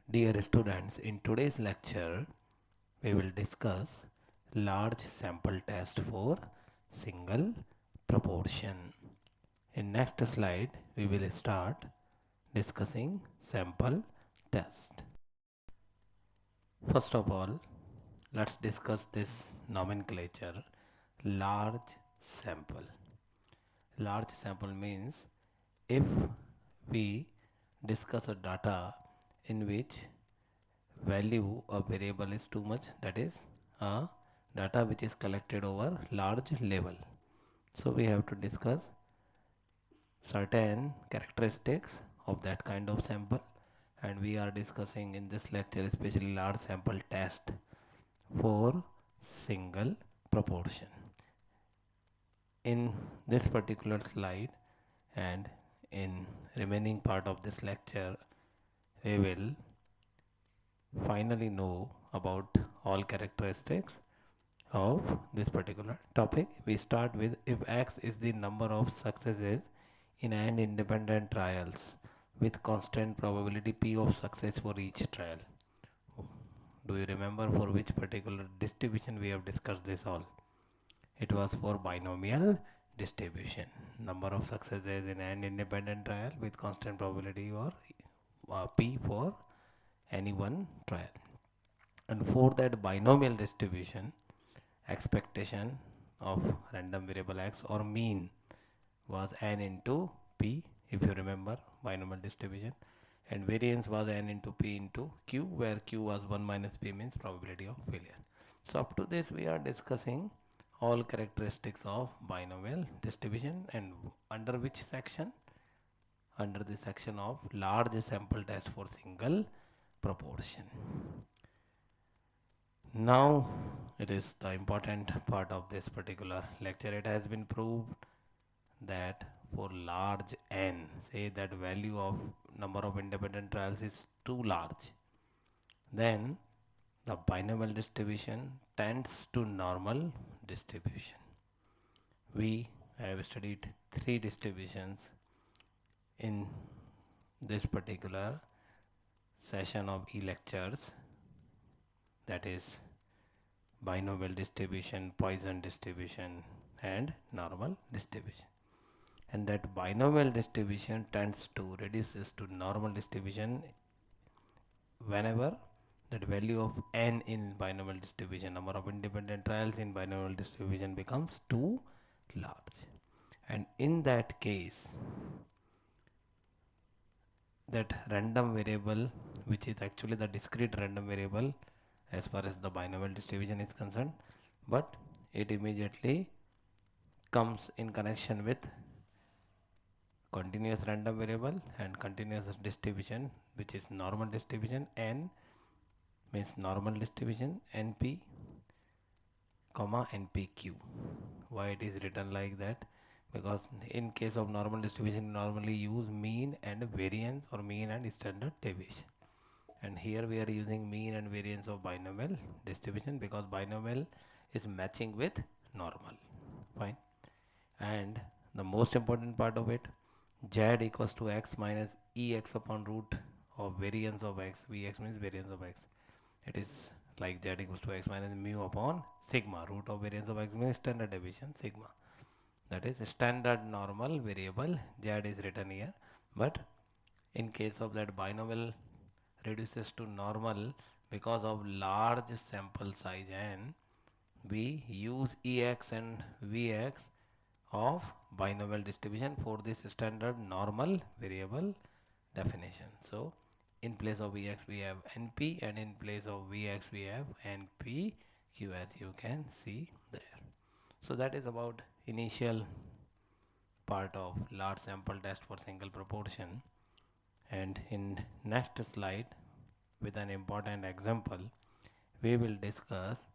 Dear students, in today's lecture, we will discuss large sample test for single proportion. In next slide, we will start discussing sample test. First of all, let's discuss this nomenclature large sample. Large sample means if we discuss a data in which value of variable is too much, that is a data which is collected over large level, so we have to discuss certain characteristics of that kind of sample, and we are discussing in this lecture especially large sample test for single proportion. In this particular slide and in remaining part of this lecture, we will finally know about all characteristics of this particular topic. We start with if X is the number of successes in an independent trials with constant probability P of success for each trial. Do you remember for which particular distribution we have discussed this all? It was for binomial distribution. Number of successes in an independent trial with constant probability or P for any one trial. And for that binomial distribution, expectation of random variable X or mean was n into P, if you remember binomial distribution, and variance was n into P into Q, where Q was 1 minus P means probability of failure. So up to this we are discussing all characteristics of binomial distribution, and under which section? Under the section of large sample test for single proportion. Now it is the important part of this particular lecture. It has been proved that for large n, say that value of number of independent trials is too large, then the binomial distribution tends to normal distribution. We have studied three distributions in this particular session of e-lectures, that is binomial distribution, Poisson distribution and normal distribution. And that binomial distribution tends to reduces to normal distribution whenever that value of n in binomial distribution, number of independent trials in binomial distribution, becomes too large. And in that case, that random variable, which is actually the discrete random variable as far as the binomial distribution is concerned, but it immediately comes in connection with continuous random variable and continuous distribution, which is normal distribution. N means normal distribution, np comma npq. Why it is written like that? Because in case of normal distribution, normally use mean and variance or mean and standard deviation, and here we are using mean and variance of binomial distribution because binomial is matching with normal. Fine. And the most important part of it, z equals to x minus ex upon root of variance of x. Vx means variance of x. It is like z equals to x minus mu upon sigma. Root of variance of x means standard deviation sigma. That is standard normal variable z is written here, but in case of that binomial reduces to normal because of large sample size n, we use ex and vx of binomial distribution for this standard normal variable definition. So in place of ex we have np, and in place of vx we have npq, as you can see there. So that is about initial part of large sample test for single proportion, and in next slide with an important example we will discuss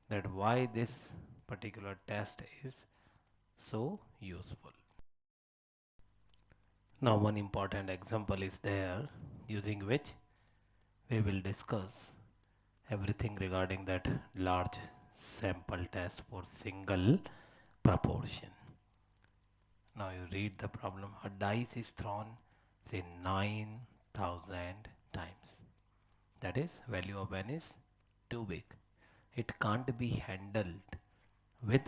that why this particular test is so useful. Now one important example is there using which we will discuss everything regarding that large sample test for single proportion. Now you read the problem. A dice is thrown say 9,000 times. that is value of n is too big. It can't be handled with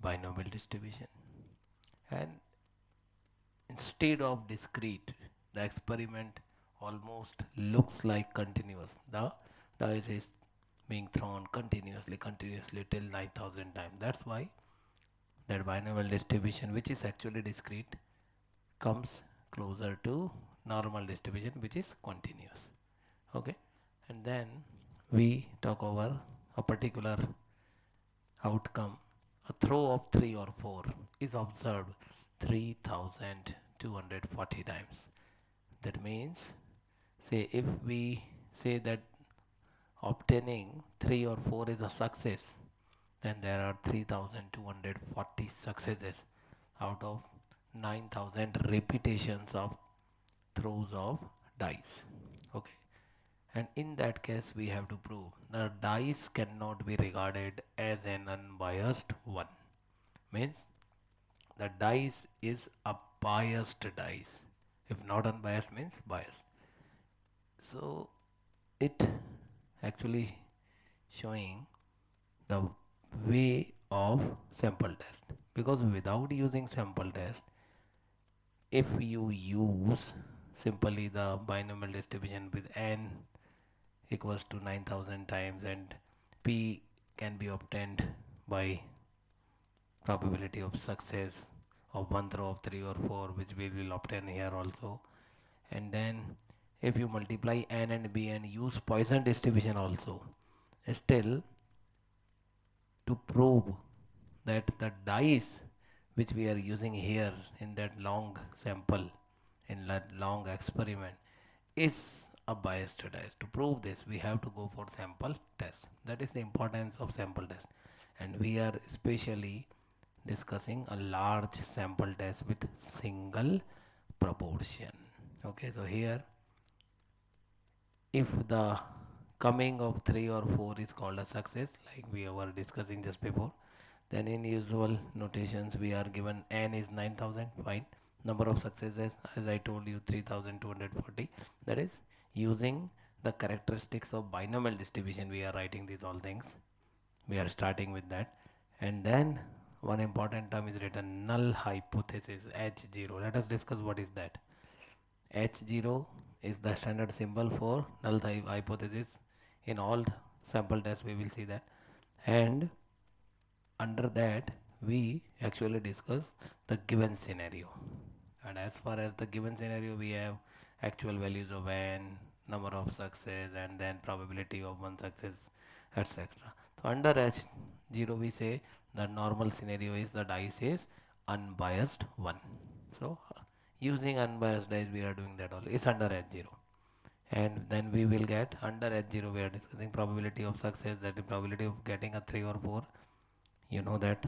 binomial distribution. And instead of discrete, the experiment almost looks like continuous. The dice is being thrown continuously till 9,000 times. That's why that binomial distribution, which is actually discrete, comes closer to normal distribution, which is continuous. Okay, and then we talk over a particular outcome. A throw of 3 or 4 is observed 3240 times. That means, say, if we say that obtaining 3 or 4 is a success, then there are 3240 successes out of 9000 repetitions of throws of dice. Okay, and in that case we have to prove the dice cannot be regarded as an unbiased one. Means the dice is a biased dice. If not unbiased means biased. So it actually showing the way of sample test, because without using sample test, if you use simply the binomial distribution with n equals to 9000 times and p can be obtained by probability of success of one throw of 3 or 4, which we will obtain here also, and then if you multiply n and b and use Poisson distribution also, still to prove that the dice which we are using here in that long sample, in that long experiment, is a biased dice. To prove this, we have to go for sample test. That is the importance of sample test, and we are especially discussing a large sample test with single proportion. Okay, so here if the coming of 3 or 4 is called a success, like we were discussing just before, then in usual notations we are given n is 9000. Fine, number of successes as I told you 3240. That is using the characteristics of binomial distribution we are writing these all things. We are starting with that, and then one important term is written, null hypothesis, H0. Let us discuss what is that. H0 is the standard symbol for null hypothesis. In all sample tests we will see that, and under that we actually discuss the given scenario, and as far as the given scenario we have actual values of n, number of success, and then probability of one success, etc. So under H0 we say the normal scenario is the dice is unbiased one. So using unbiased dice we are doing that all is under H0, and then we will get under H0 we are discussing probability of success, that is probability of getting a 3 or 4. You know that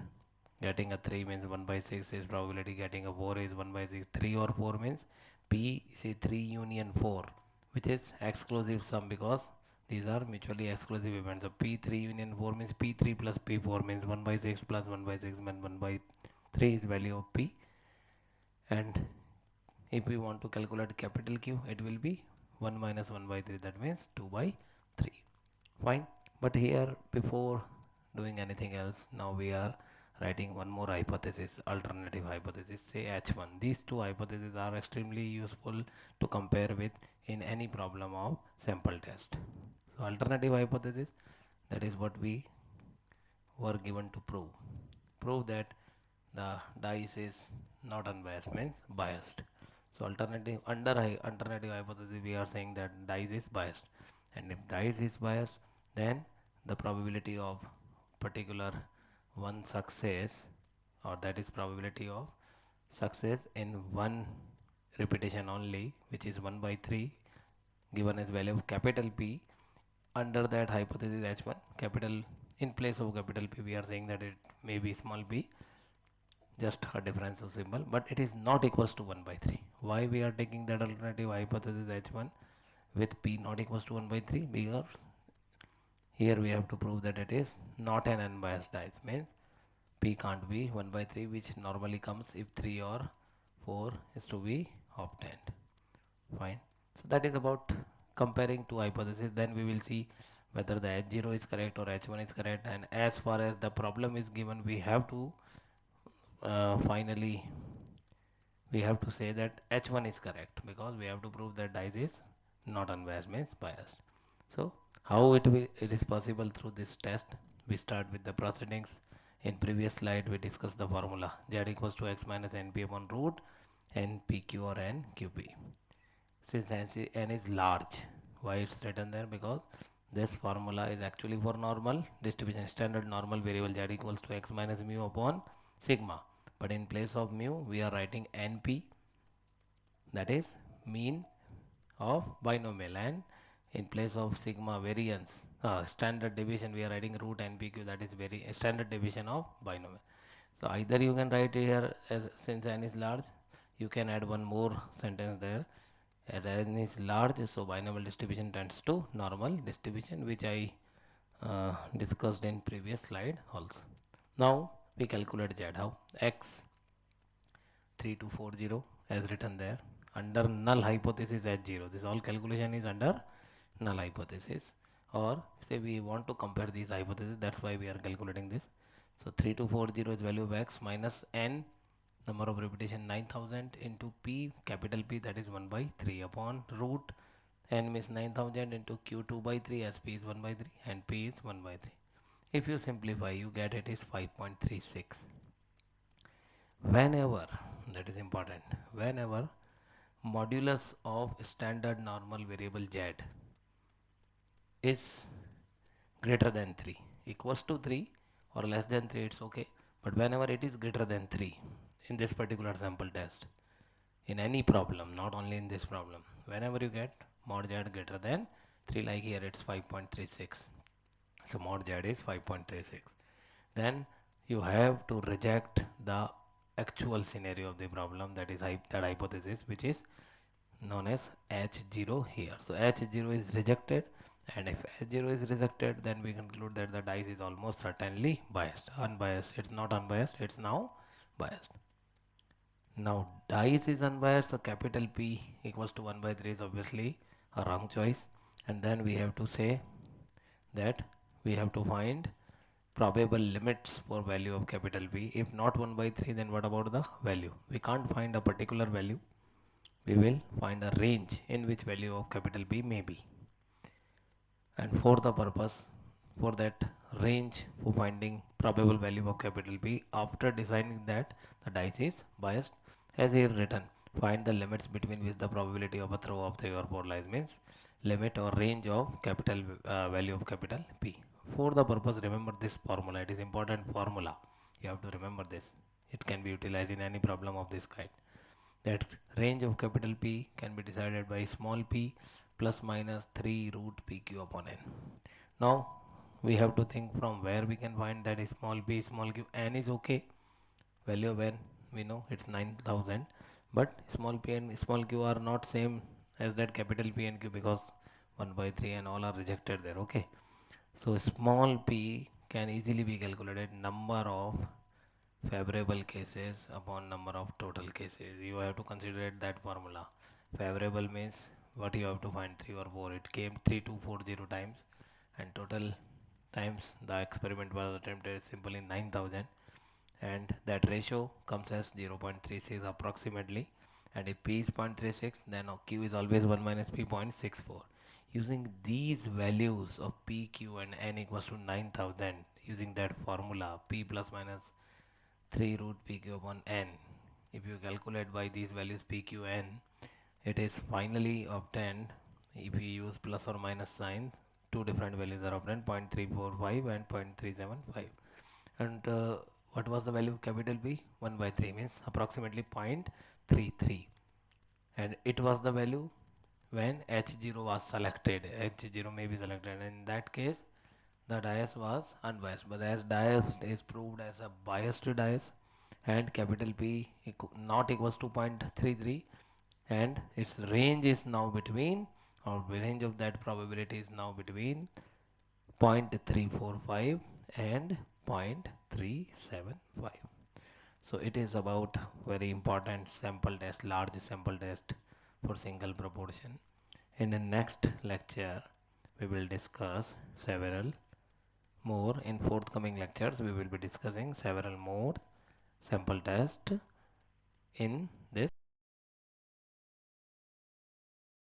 getting a 3 means 1 by 6 is probability, getting a 4 is 1 by 6. 3 or 4 means P, say 3 union 4, which is exclusive sum, because these are mutually exclusive events. So P3 union 4 means P3 plus P4 means 1 by 6 plus 1 by 6 means 1 by 3 is value of P. And if we want to calculate capital Q, it will be 1 minus 1 by 3, that means 2 by 3. Fine, but here before doing anything else, now we are writing one more hypothesis, alternative hypothesis, say H1. These two hypotheses are extremely useful to compare with in any problem of sample test. So alternative hypothesis, that is what we were given to prove. Prove that the dice is not unbiased means biased. So alternative hypothesis we are saying that dice is biased, and if dice is biased, then the probability of particular one success, or that is probability of success in one repetition only, which is 1 by 3, given as value of capital P. Under that hypothesis H1, capital in place of capital P we are saying that it may be small p, just a difference of symbol, but it is not equals to 1 by 3. Why we are taking that alternative hypothesis H1 with P not equals to 1 by 3? Because here we have to prove that it is not an unbiased dice, means P can't be 1 by 3, which normally comes if 3 or 4 is to be obtained. Fine. So that is about comparing two hypotheses, then we will see whether the H0 is correct or H1 is correct. And as far as the problem is given, we have to finally we have to say that H1 is correct, because we have to prove that dice is not unbiased, means biased. So how it is possible through this test? We start with the proceedings. In previous slide we discussed the formula Z equals to x minus np upon root npq or nqp. Since n is large, why it's written there? Because this formula is actually for normal distribution, standard normal variable Z equals to x minus mu upon sigma, but in place of mu we are writing np, that is mean of binomial, and in place of sigma variance, standard deviation, we are writing root npq, that is very standard deviation of binomial. So either you can write here as, since n is large, you can add one more sentence there, as n is large, so binomial distribution tends to normal distribution, which I discussed in previous slide also. Now we calculate Z. How? X 3240 as written there under null hypothesis H0. This all calculation is under null hypothesis, or say we want to compare these hypotheses, that's why we are calculating this. So 3240 is value of x minus n, number of repetition 9000, into p, capital P, that is 1 by 3 upon root n means 9000 into q 2 by 3, as p is 1 by 3 and p is 1 by 3. If you simplify, you get it is 5.36. Whenever, that is important, whenever modulus of standard normal variable Z is greater than 3, equals to 3 or less than 3, it's okay, but whenever it is greater than 3, in this particular sample test, in any problem, not only in this problem, whenever you get mod Z greater than 3, like here it's 5.36, so mod Z is 5.36, then you have to reject the actual scenario of the problem, that is that hypothesis, which is known as H0 here. So H0 is rejected, and if H0 is rejected, then we conclude that the dice is almost certainly biased. Unbiased, it's not unbiased, it's now biased. Now dice is unbiased, so capital P equals to 1 by 3 is obviously a wrong choice, and then we have to say that we have to find probable limits for value of capital P. If not 1 by 3, then what about the value? We can't find a particular value, we will find a range in which value of capital P may be, and for the purpose, for that range, for finding probable value of capital P, after deciding that the dice is biased, as here written, find the limits between which the probability of a throw of 3 or 4 lies, means limit or range of capital value of capital P. For the purpose, remember this formula, it is important formula, you have to remember this, it can be utilized in any problem of this kind. That range of capital P can be decided by small p plus minus 3 root pq upon n. Now we have to think from where we can find that small p, small q. N is okay, value of n we know it's 9000, but small p and small q are not same as that capital P and q, because 1 by 3 and all are rejected there. Okay, so small p can easily be calculated, number of favorable cases upon number of total cases. You have to consider that formula. Favorable means what you have to find, 3 or 4, it came 3240 times, and total times the experiment was attempted simply 9000, and that ratio comes as 0.36 approximately, and if p is 0.36, then q is always 1 minus p, 0.64. Using these values of p, q and n equals to 9000, using that formula p plus minus 3 root pq upon n, if you calculate by these values pq n, it is finally obtained, if you use plus or minus sign, two different values are obtained, 0.345 and 0.375. And what was the value of capital P? 1 by 3 means approximately 0.33, and it was the value when H0 was selected. H0 may be selected, and in that case the dice was unbiased, but as dice is proved as a biased dice, and capital P not equals to 0.33, and its range is now between, or the range of that probability is now between 0.345 and 0.375. So it is about very important sample test, large sample test for single proportion. In the next lecture, we will discuss several more. In forthcoming lectures, we will be discussing several more sample tests in